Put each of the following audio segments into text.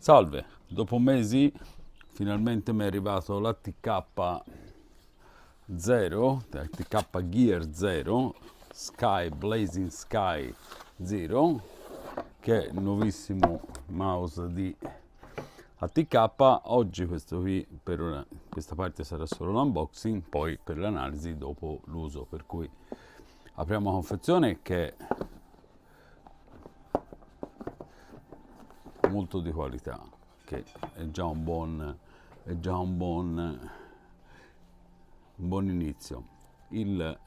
Salve, dopo mesi finalmente mi è arrivato l'ATK Gear 0, Sky Blazing Sky 0, che è il nuovissimo mouse di ATK. Oggi questo qui questa parte sarà solo l'unboxing, poi per l'analisi dopo l'uso, per cui apriamo la confezione che è molto di qualità, che è già un buon inizio. Il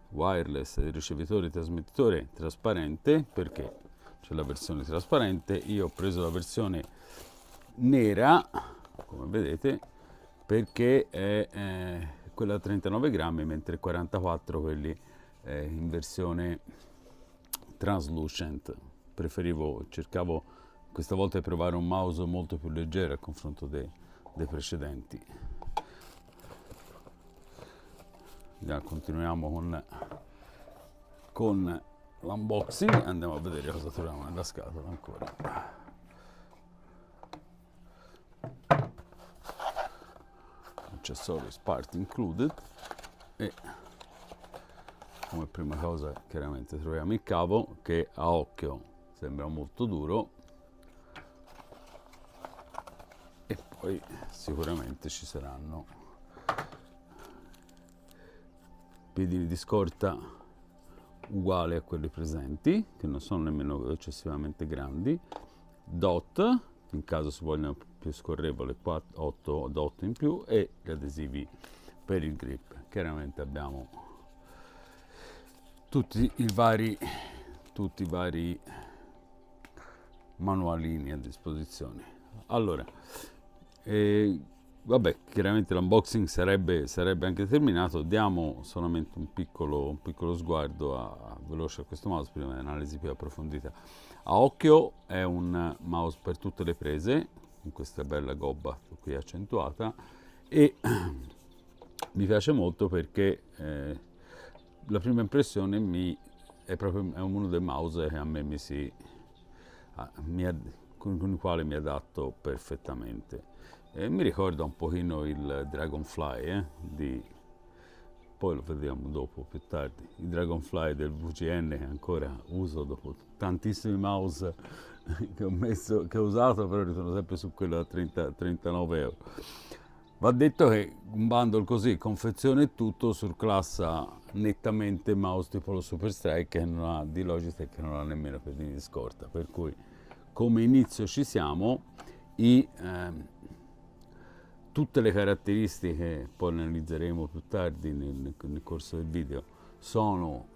wireless, il ricevitore trasmettitore trasparente, perché c'è la versione trasparente. Io ho preso la versione nera, come vedete, perché è quella da 39 grammi, mentre 44 quelli in versione translucent. Cercavo questa volta di provare un mouse molto più leggero a confronto dei precedenti. Continuiamo con l'unboxing, andiamo a vedere cosa troviamo nella scatola ancora. Accessorios part included, e come prima cosa chiaramente troviamo il cavo, che a occhio sembra molto duro, e poi sicuramente ci saranno piedini di scorta uguali a quelli presenti, che non sono nemmeno eccessivamente grandi, dot in caso si vogliono più scorrevole, 8 dot in più, e gli adesivi per il grip. Chiaramente abbiamo tutti i vari manualini a disposizione. Allora, vabbè, chiaramente l'unboxing sarebbe anche terminato. Diamo solamente un piccolo sguardo veloce a questo mouse prima di un'analisi più approfondita. A occhio è un mouse per tutte le prese, con questa bella gobba qui accentuata, e mi piace molto perché la prima impressione è uno dei mouse che a me con i quali mi adatto perfettamente. Mi ricorda un pochino il Dragonfly, poi lo vediamo dopo, più tardi, il Dragonfly del VGN, che ancora uso dopo tantissimi mouse che ho usato, però ritorno sempre su quello da 39 euro. Va detto che un bundle così, confezione e tutto, surclassa nettamente mouse tipo lo Super Strike, che non ha di Logitech, che non ha nemmeno pedini di scorta, per cui come inizio ci siamo. Tutte le caratteristiche, poi le analizzeremo più tardi nel corso del video, sono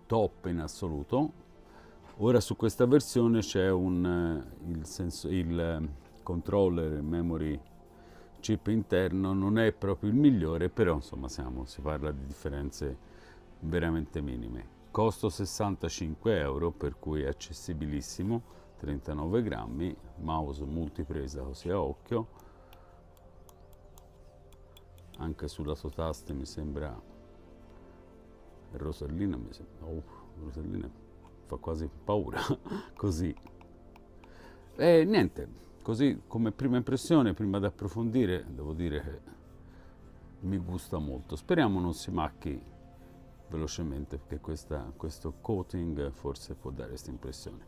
top in assoluto. Ora su questa versione c'è il controller memory chip interno, non è proprio il migliore, però insomma si parla di differenze veramente minime. Costo 65 euro, per cui è accessibilissimo, 39 grammi, mouse multipresa così a occhio. Anche sul lato taste mi sembra rosellina, rosellina fa quasi paura così. E niente, così come prima impressione, prima di approfondire, devo dire che mi gusta molto. Speriamo non si macchi velocemente, perché questo coating forse può dare questa impressione.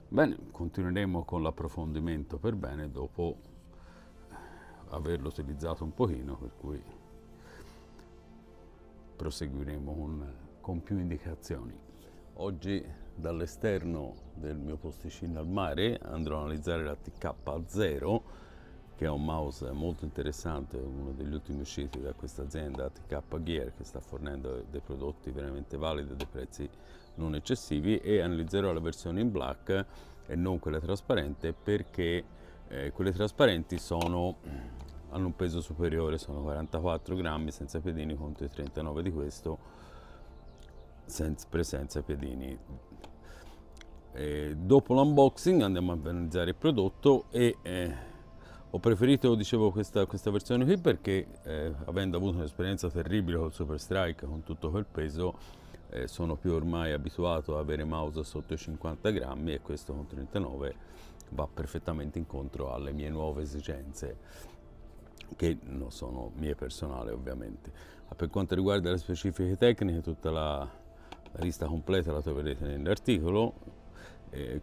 Bene, continueremo con l'approfondimento per bene dopo averlo utilizzato un pochino, per cui proseguiremo con più indicazioni. Oggi dall'esterno del mio posticino al mare andrò a analizzare la TK0, che è un mouse molto interessante, uno degli ultimi usciti da questa azienda ATK Gear, che sta fornendo dei prodotti veramente validi a dei prezzi non eccessivi, e analizzerò la versione in black e non quella trasparente, perché quelle trasparenti hanno un peso superiore, sono 44 grammi senza piedini contro i 39 di questo senza piedini. Dopo l'unboxing andiamo a analizzare il prodotto, e ho preferito, dicevo, questa versione qui perché avendo avuto un'esperienza terribile col Super Strike con tutto quel peso, sono più ormai abituato ad avere mouse sotto i 50 grammi, e questo con 39 va perfettamente incontro alle mie nuove esigenze, che non sono mie personali ovviamente. Ma per quanto riguarda le specifiche tecniche, tutta la lista completa la troverete nell'articolo.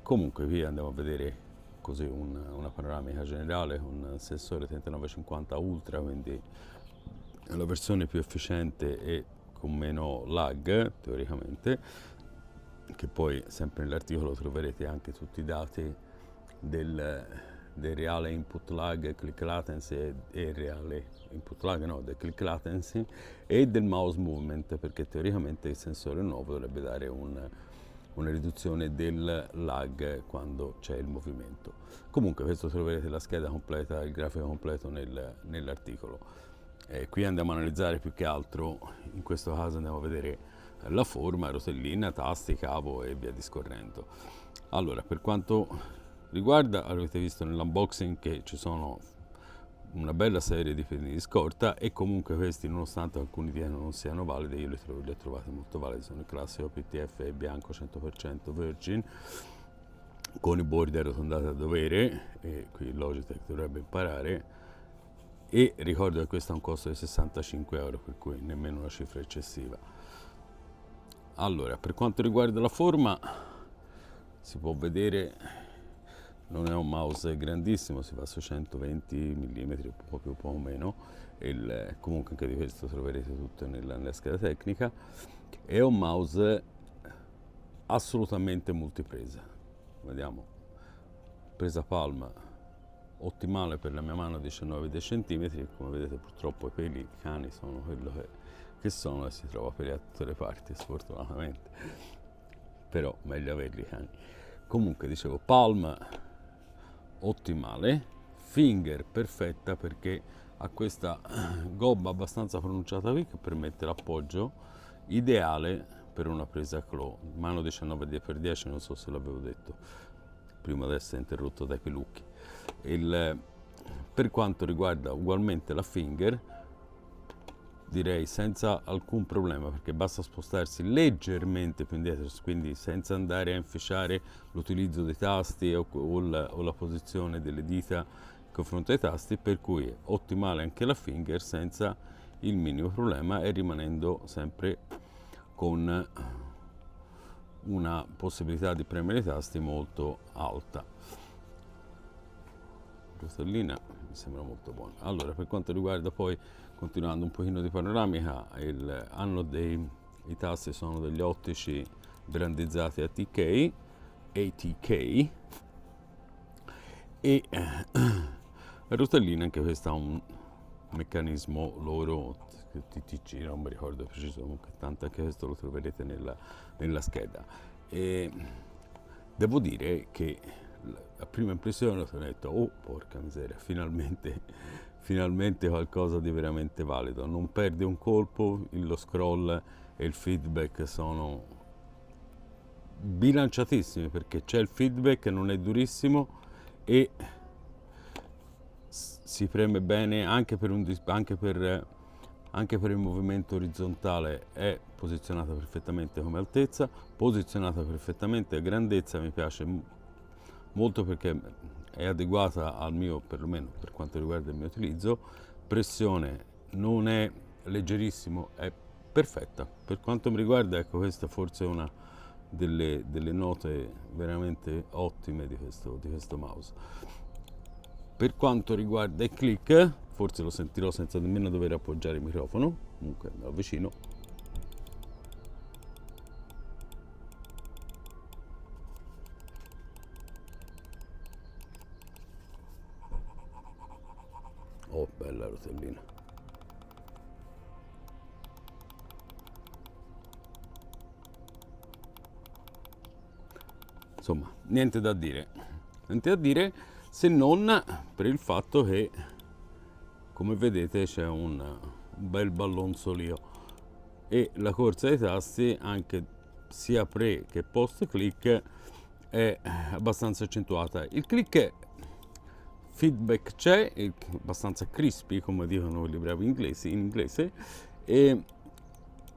Comunque qui andiamo a vedere così una panoramica generale con sensore 3950 Ultra, quindi è la versione più efficiente e con meno lag teoricamente, che poi sempre nell'articolo troverete anche tutti i dati del reale input lag, click latency e reale input lag, no, del click latency e del mouse movement, perché teoricamente il sensore nuovo dovrebbe dare una riduzione del lag quando c'è il movimento. Comunque questo troverete la scheda completa, il grafico completo nell'articolo. Qui andiamo a analizzare più che altro, in questo caso andiamo a vedere la forma, rotellina, tasti, cavo e via discorrendo. Allora, per quanto riguarda, avete visto nell'unboxing che ci sono una bella serie di peni di scorta, e comunque questi, nonostante alcuni di essi non siano validi, io li ho trovati molto validi. Sono il classico PTF bianco 100% Virgin con i bordi arrotondati a dovere, e qui Logitech dovrebbe imparare, e ricordo che questo ha un costo di 65 euro, per cui nemmeno una cifra eccessiva. Allora, per quanto riguarda la forma, si può vedere, non è un mouse grandissimo, si fa su 120 mm, un po' meno, comunque anche di questo troverete tutto nella scheda tecnica. È un mouse assolutamente multipresa. Vediamo, presa palma ottimale per la mia mano 19 cm, come vedete purtroppo i peli, i cani sono quello che sono, e si trova peli da tutte le parti sfortunatamente, però meglio averli i cani. Comunque dicevo, palm ottimale, finger perfetta, perché ha questa gobba abbastanza pronunciata qui che permette l'appoggio ideale per una presa claw. Mano 19x10, non so se l'avevo detto prima di essere interrotto dai pelucchi. Per quanto riguarda ugualmente la finger, direi senza alcun problema, perché basta spostarsi leggermente più indietro, quindi senza andare a inficiare l'utilizzo dei tasti o la posizione delle dita in confronto ai tasti, per cui è ottimale anche la finger senza il minimo problema, e rimanendo sempre con una possibilità di premere i tasti molto alta. Rosellina mi sembra molto buona. Allora, per quanto riguarda poi, continuando un pochino di panoramica, i tasti sono degli ottici brandizzati ATK, e la rotellina, anche questa ha un meccanismo loro TTC, non mi ricordo preciso, comunque tanto anche questo lo troverete nella scheda. E devo dire che a prima impressione ho detto, oh porca miseria, finalmente qualcosa di veramente valido. Non perde un colpo, lo scroll e il feedback sono bilanciatissimi, perché c'è il feedback, non è durissimo, e si preme bene anche per il movimento orizzontale. È posizionata perfettamente come altezza, posizionata perfettamente a grandezza, mi piace molto perché è adeguata al mio, perlomeno per quanto riguarda il mio utilizzo. Pressione non è leggerissimo, è perfetta. Per quanto mi riguarda, ecco, questa forse è una delle note veramente ottime di questo mouse. Per quanto riguarda il click, forse lo sentirò senza nemmeno dover appoggiare il microfono, comunque me lo avvicino. Oh, bella rotellina. Insomma, niente da dire se non per il fatto che, come vedete, c'è un bel ballonzolio, e la corsa ai tasti, anche sia pre che post click, è abbastanza accentuata. Il click feedback c'è, è abbastanza crispy, come dicono quelli bravi in inglese, e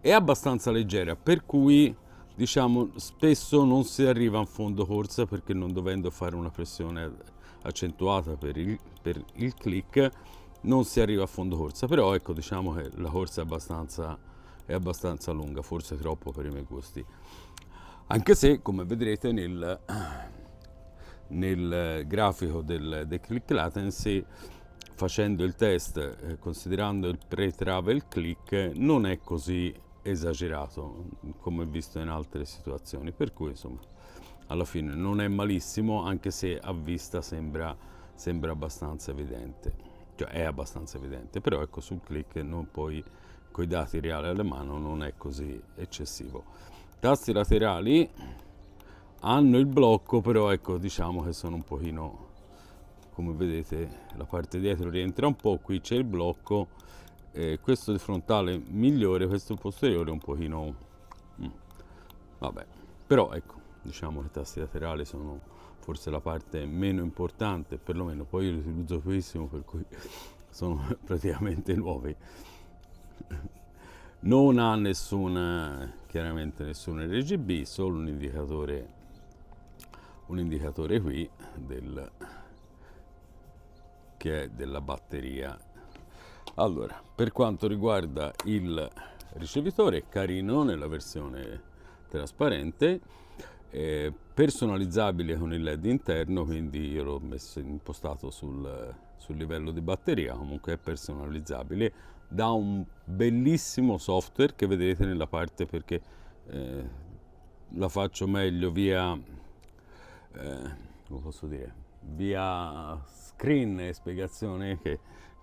è abbastanza leggera, per cui diciamo, spesso non si arriva a fondo corsa perché non dovendo fare una pressione accentuata per il click non si arriva a fondo corsa, però ecco, diciamo che la corsa è abbastanza lunga, forse troppo per i miei gusti, anche se come vedrete nel grafico del click latency, facendo il test, considerando il pre-travel click, non è così esagerato come visto in altre situazioni, per cui insomma alla fine non è malissimo, anche se a vista sembra abbastanza evidente, cioè è abbastanza evidente, però ecco, sul click non poi coi dati reali alle mano non è così eccessivo. Tasti laterali hanno il blocco, però ecco, diciamo che sono un pochino, come vedete la parte dietro rientra un po', qui c'è il blocco, questo di frontale migliore, questo posteriore un pochino vabbè, però ecco, diciamo che i tasti laterali sono forse la parte meno importante, perlomeno poi io li utilizzo pochissimo, per cui sono praticamente nuovi. Non ha chiaramente nessun RGB, solo un indicatore qui che è della batteria. Allora, per quanto riguarda il ricevitore, è carino nella versione trasparente, personalizzabile con il LED interno, quindi io l'ho messo impostato sul livello di batteria, comunque è personalizzabile, da un bellissimo software che vedrete nella parte, perché la faccio meglio via come posso dire, via screen e spiegazione che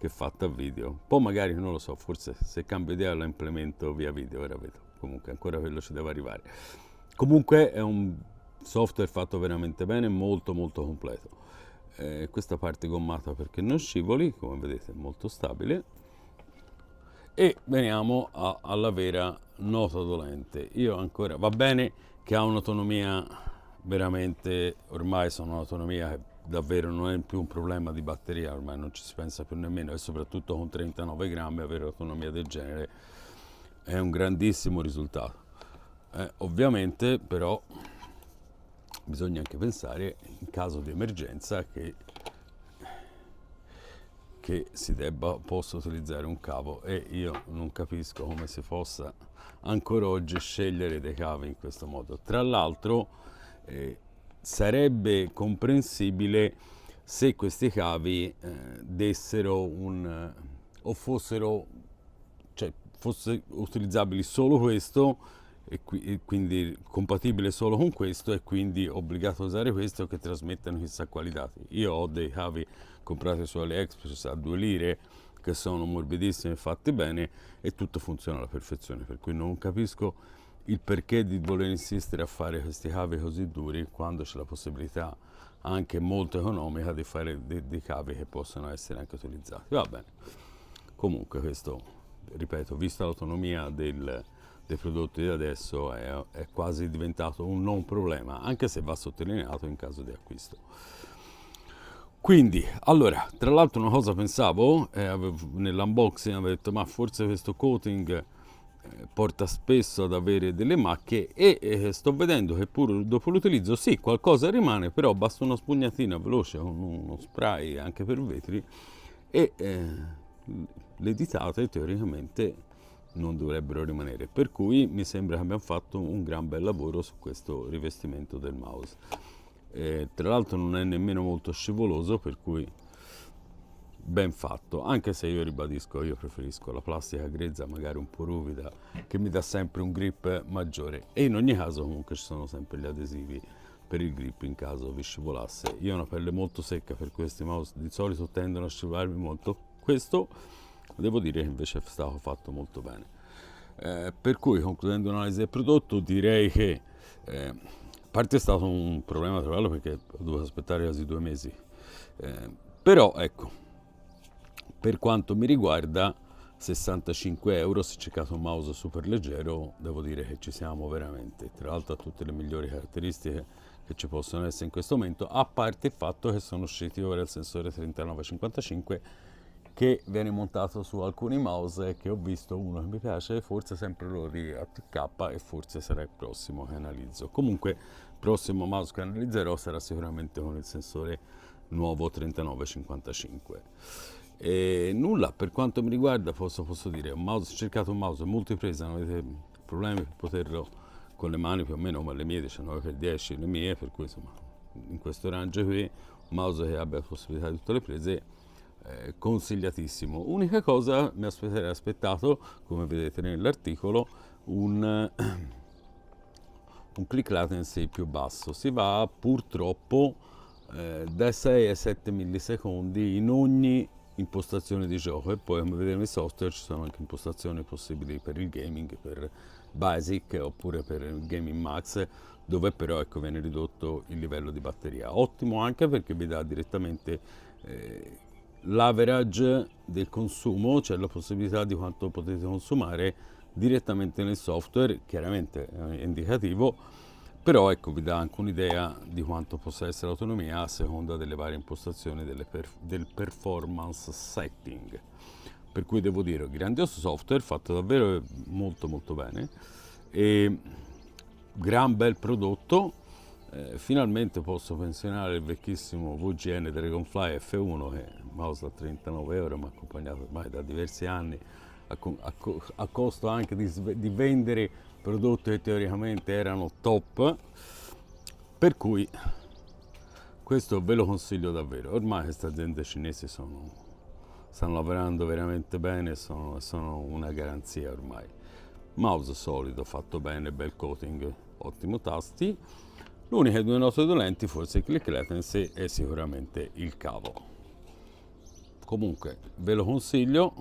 fatta a video. Poi magari non lo so, forse se cambio idea la implemento via video, ora vedo. Comunque ancora quello ci deve arrivare. Comunque è un software fatto veramente bene, molto molto completo. Questa parte gommata perché non scivoli, come vedete è molto stabile. E veniamo alla vera nota dolente. Io ancora, va bene che ha un'autonomia veramente, ormai sono un'autonomia che davvero non è più un problema di batteria, ormai non ci si pensa più nemmeno, e soprattutto con 39 grammi avere autonomia del genere è un grandissimo risultato. Ovviamente però bisogna anche pensare in caso di emergenza che possa utilizzare un cavo, e io non capisco come si possa ancora oggi scegliere dei cavi in questo modo. Tra l'altro sarebbe comprensibile se questi cavi dessero o fossero, cioè fosse utilizzabili solo questo e quindi compatibile solo con questo, e quindi obbligato a usare questo, che trasmettano chissà quali dati. Io ho dei cavi comprati su AliExpress a 2 lire che sono morbidissimi e fatti bene, e tutto funziona alla perfezione, per cui non capisco il perché di voler insistere a fare questi cavi così duri quando c'è la possibilità anche molto economica di fare dei cavi che possono essere anche utilizzati. Va bene, comunque questo, ripeto, vista l'autonomia dei prodotti di adesso è quasi diventato un non problema, anche se va sottolineato in caso di acquisto. Quindi, allora, tra l'altro una cosa pensavo, nell'unboxing avevo detto ma forse questo coating porta spesso ad avere delle macchie, e sto vedendo che pur dopo l'utilizzo sì, qualcosa rimane, però basta una spugnatina veloce con uno spray anche per vetri e le ditate teoricamente non dovrebbero rimanere, per cui mi sembra che abbiamo fatto un gran bel lavoro su questo rivestimento del mouse. Tra l'altro non è nemmeno molto scivoloso, per cui ben fatto, anche se io ribadisco, io preferisco la plastica grezza, magari un po' ruvida, che mi dà sempre un grip maggiore, e in ogni caso comunque ci sono sempre gli adesivi per il grip in caso vi scivolasse. Io ho una pelle molto secca, per questi mouse di solito tendono a scivolarmi molto, questo devo dire che invece è stato fatto molto bene. Per cui, concludendo l'analisi del prodotto, direi che a parte è stato un problema trovarlo perché ho dovuto aspettare quasi 2 mesi, però ecco, per quanto mi riguarda 65 euro, se cercate un mouse super leggero, devo dire che ci siamo veramente. Tra l'altro ha tutte le migliori caratteristiche che ci possono essere in questo momento, a parte il fatto che sono usciti ora il sensore 3955, che viene montato su alcuni mouse, che ho visto uno che mi piace, forse sempre quello di ATK, e forse sarà il prossimo che analizzo. Comunque il prossimo mouse che analizzerò sarà sicuramente con il sensore nuovo 3955. E nulla, per quanto mi riguarda posso dire, ho cercato un mouse multipresa, non avete problemi per poterlo con le mani più o meno, ma le mie 19x10, le mie, per cui insomma in questo range qui, un mouse che abbia la possibilità di tutte le prese, consigliatissimo. Unica cosa, mi sarei aspettato, come vedete nell'articolo, un click latency più basso. Si va purtroppo da 6 a 7 millisecondi in ogni impostazione di gioco, e poi, come vedete nei software, ci sono anche impostazioni possibili per il gaming, per Basic oppure per il Gaming Max, dove però ecco, viene ridotto il livello di batteria. Ottimo anche perché vi dà direttamente l'average del consumo, cioè la possibilità di quanto potete consumare direttamente nel software, chiaramente è indicativo, però ecco, vi dà anche un'idea di quanto possa essere l'autonomia a seconda delle varie impostazioni del performance setting. Per cui devo dire, grandioso software, fatto davvero molto molto bene, e gran bel prodotto. Finalmente posso pensionare il vecchissimo VGN Dragonfly F1, che è un mouse da 39 euro, mi ha accompagnato ormai da diversi anni, a costo anche di vendere prodotti che teoricamente erano top, per cui questo ve lo consiglio davvero. Ormai queste aziende cinesi stanno lavorando veramente bene, sono una garanzia ormai. Mouse solido, fatto bene, bel coating, ottimo tasti. L'unica due note dolenti, forse il click latency e sicuramente il cavo. Comunque ve lo consiglio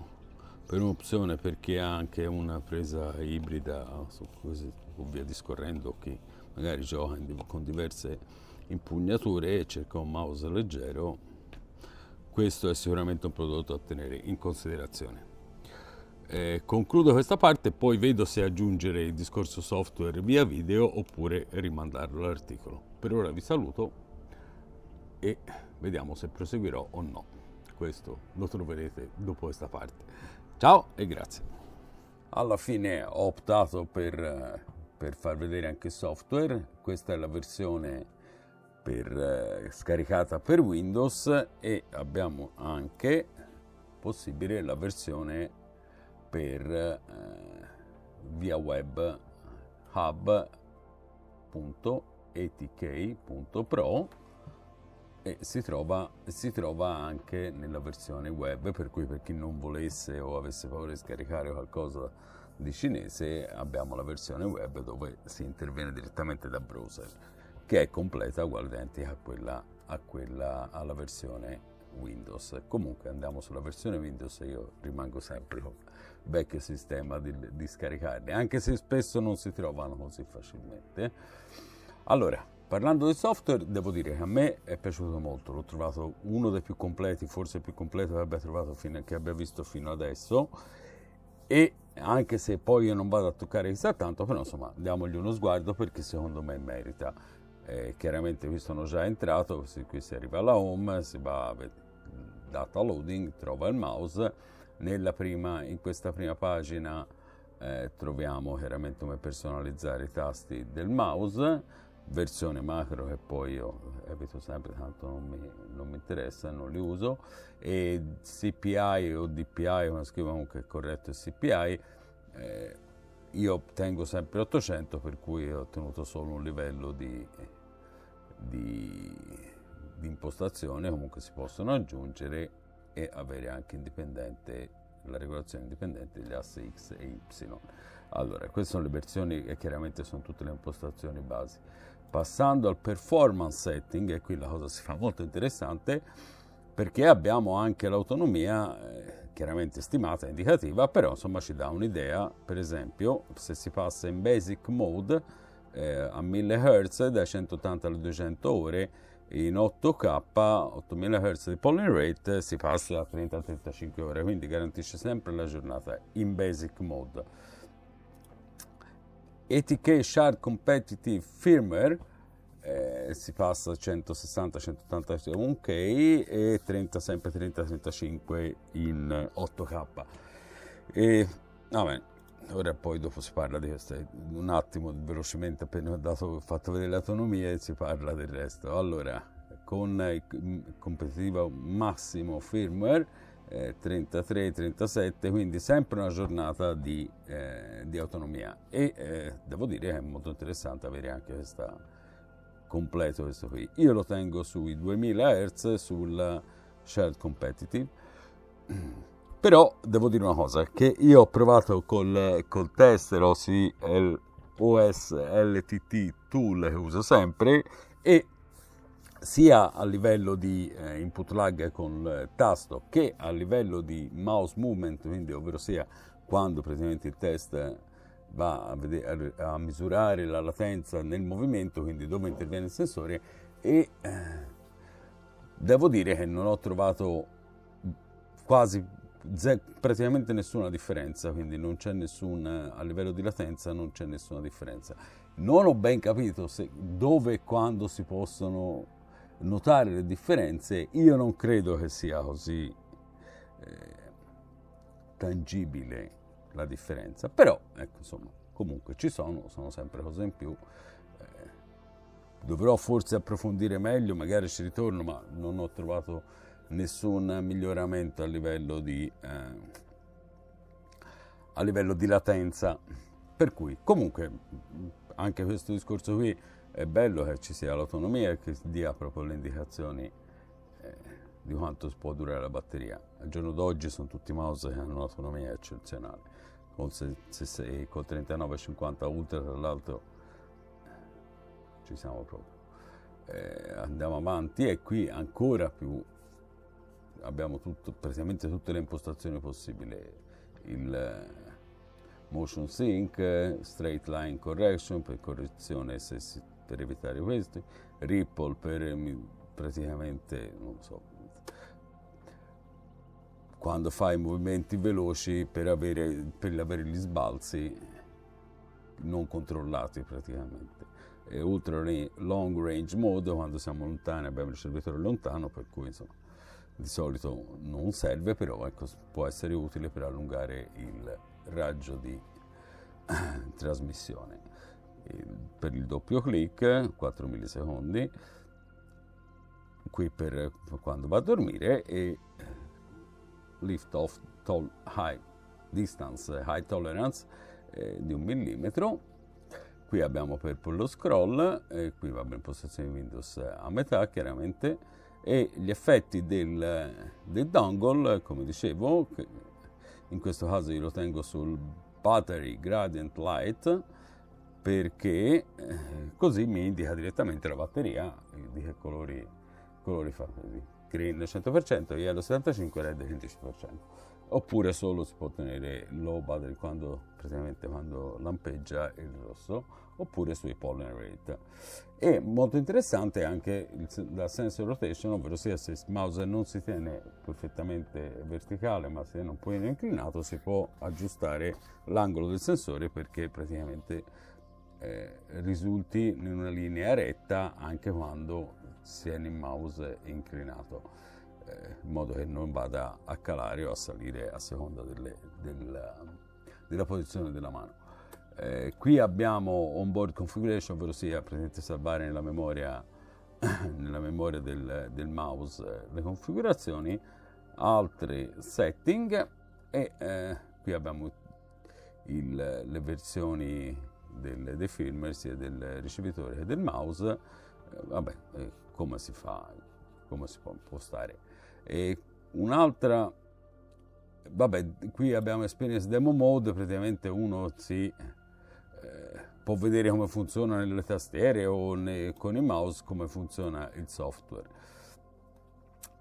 per un'opzione per chi ha anche una presa ibrida o via discorrendo, chi magari gioca con diverse impugnature e cerca un mouse leggero. Questo è sicuramente un prodotto a tenere in considerazione. Concludo questa parte, poi vedo se aggiungere il discorso software via video oppure rimandarlo all'articolo. Per ora vi saluto e vediamo se proseguirò o no. Questo lo troverete dopo questa parte. Ciao e grazie. Alla fine ho optato per far vedere anche il software. Questa è la versione scaricata per Windows, e abbiamo anche possibile la versione per via web hub.atk.pro, e si trova anche nella versione web, per cui per chi non volesse o avesse paura di scaricare qualcosa di cinese, abbiamo la versione web dove si interviene direttamente da browser, che è completa, uguale identica alla versione Windows. Comunque andiamo sulla versione Windows e io rimango sempre con il vecchio sistema di scaricarli, anche se spesso non si trovano così facilmente. Allora, parlando del software, devo dire che a me è piaciuto molto, l'ho trovato uno dei più completi, forse il più completo che abbia visto fino adesso, e anche se poi io non vado a toccare chissà tanto, però insomma diamogli uno sguardo perché secondo me merita. Chiaramente qui sono già entrato, qui si arriva alla home, si va a data loading, trova il mouse. In questa prima pagina troviamo chiaramente come personalizzare i tasti del mouse, versione macro che poi io evito sempre, tanto non mi interessa, non li uso, e CPI o DPI, come scrivo, comunque è corretto il CPI. Io tengo sempre 800, per cui ho ottenuto solo un livello di impostazione. Comunque si possono aggiungere e avere anche la regolazione indipendente degli assi X e Y. Allora, queste sono le versioni e chiaramente sono tutte le impostazioni basi. Passando al performance setting, e qui la cosa si fa molto interessante, perché abbiamo anche l'autonomia chiaramente stimata, indicativa, però insomma ci dà un'idea. Per esempio, se si passa in basic mode a 1000 Hz da 180 alle 200 ore in 8K, 8000 Hz di polling rate, si passa a 30-35 ore, quindi garantisce sempre la giornata in basic mode. ATK Sharp Competitive Firmware si passa a 160, 180 ok e 30, sempre 30-35 in 8K. E vabbè, ora poi dopo si parla di questo, un attimo velocemente appena ho fatto vedere le autonomie si parla del resto. Allora, con il competitivo massimo firmware 33-37, quindi sempre una giornata di autonomia, e devo dire che è molto interessante avere anche questa completo questo qui. Io lo tengo sui 2000 Hz sul Shared Competitive, però devo dire una cosa, che io ho provato col tester OS LTT Tool che uso sempre, e sia a livello di input lag con il tasto che a livello di mouse movement, quindi ovvero sia quando praticamente il test va a misurare la latenza nel movimento, quindi dove interviene il sensore, e devo dire che non ho trovato praticamente nessuna differenza, quindi non c'è a livello di latenza non c'è nessuna differenza. Non ho ben capito dove e quando si possono notare le differenze. Io non credo che sia così tangibile la differenza, però ecco, insomma, comunque ci sono sempre cose in più. Dovrò forse approfondire meglio, magari ci ritorno, ma non ho trovato nessun miglioramento a livello di latenza, per cui comunque anche questo discorso qui è bello, che ci sia l'autonomia e che dia proprio le indicazioni di quanto può durare la batteria. Al giorno d'oggi sono tutti mouse che hanno un'autonomia eccezionale, col 3950 Ultra tra l'altro ci siamo proprio. Andiamo avanti, e qui ancora più abbiamo praticamente tutte le impostazioni possibili, il motion sync, straight line correction per correzione per evitare questo, ripple per praticamente, non so, quando fai movimenti veloci per avere gli sbalzi non controllati praticamente, e ultra long range mode quando siamo lontani, abbiamo il ricevitore lontano, per cui insomma di solito non serve, però ecco, può essere utile per allungare il raggio di trasmissione. Per il doppio clic 4 millisecondi qui per quando va a dormire, e lift off high distance, high tolerance di 1 millimetro. Qui abbiamo per lo scroll, qui va in postazione Windows a metà chiaramente, e gli effetti del dongle, come dicevo, in questo caso io lo tengo sul Battery Gradient Light, perché così mi indica direttamente la batteria di che colori fa, green 100%, yellow 75%, red 15%, oppure solo si può tenere low battery quando lampeggia il rosso, oppure sui pollen rate. E molto interessante anche la sensor rotation, ovvero sia se il mouse non si tiene perfettamente verticale ma si tiene un po' inclinato, si può aggiustare l'angolo del sensore perché praticamente risulti in una linea retta anche quando si è in mouse inclinato, in modo che non vada a calare o a salire a seconda della posizione della mano. Qui abbiamo onboard configuration, ovvero sia presente salvare nella memoria del mouse le configurazioni, altri setting, e qui abbiamo le versioni dei firmware sia del ricevitore che del mouse. Come si fa, come si può impostare. E un'altra, qui abbiamo Experience Demo Mode, praticamente uno può vedere come funziona nelle tastiere o con il mouse come funziona il software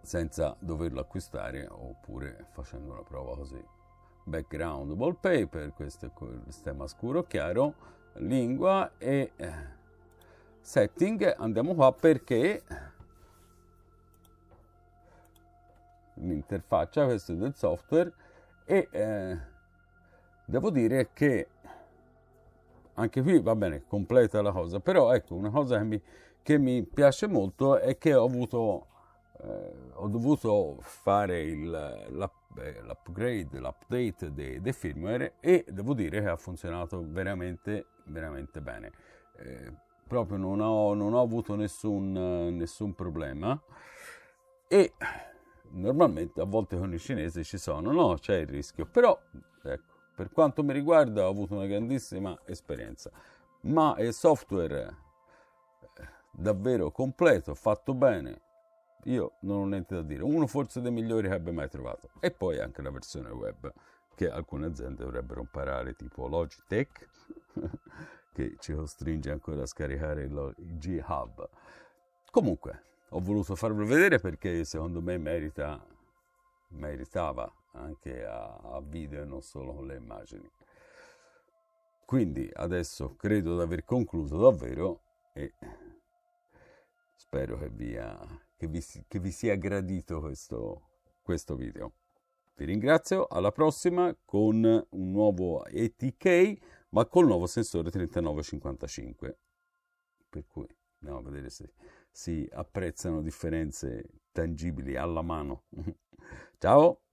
senza doverlo acquistare, oppure facendo una prova così. Background wallpaper, questo è il sistema scuro chiaro, lingua e setting. Andiamo qua perché l'interfaccia, questo è del software, e devo dire che anche qui va bene, completa la cosa, però ecco una cosa che mi piace molto è che ho dovuto fare l'upgrade, l'update dei firmware e devo dire che ha funzionato veramente, veramente bene. Proprio non ho avuto nessun problema e normalmente a volte con i cinesi c'è il rischio, però ecco, per quanto mi riguarda ho avuto una grandissima esperienza, ma il software davvero completo, fatto bene, io non ho niente da dire, uno forse dei migliori che abbia mai trovato. E poi anche la versione web che alcune aziende dovrebbero imparare, tipo Logitech che ci costringe ancora a scaricare il G-Hub. Comunque ho voluto farvelo vedere perché secondo me meritava anche a video e non solo con le immagini. Quindi adesso credo di aver concluso davvero e spero che vi sia gradito questo video. Vi ringrazio, alla prossima con un nuovo ETK, ma col nuovo sensore 3955. Per cui andiamo a vedere se si apprezzano differenze tangibili alla mano. Ciao!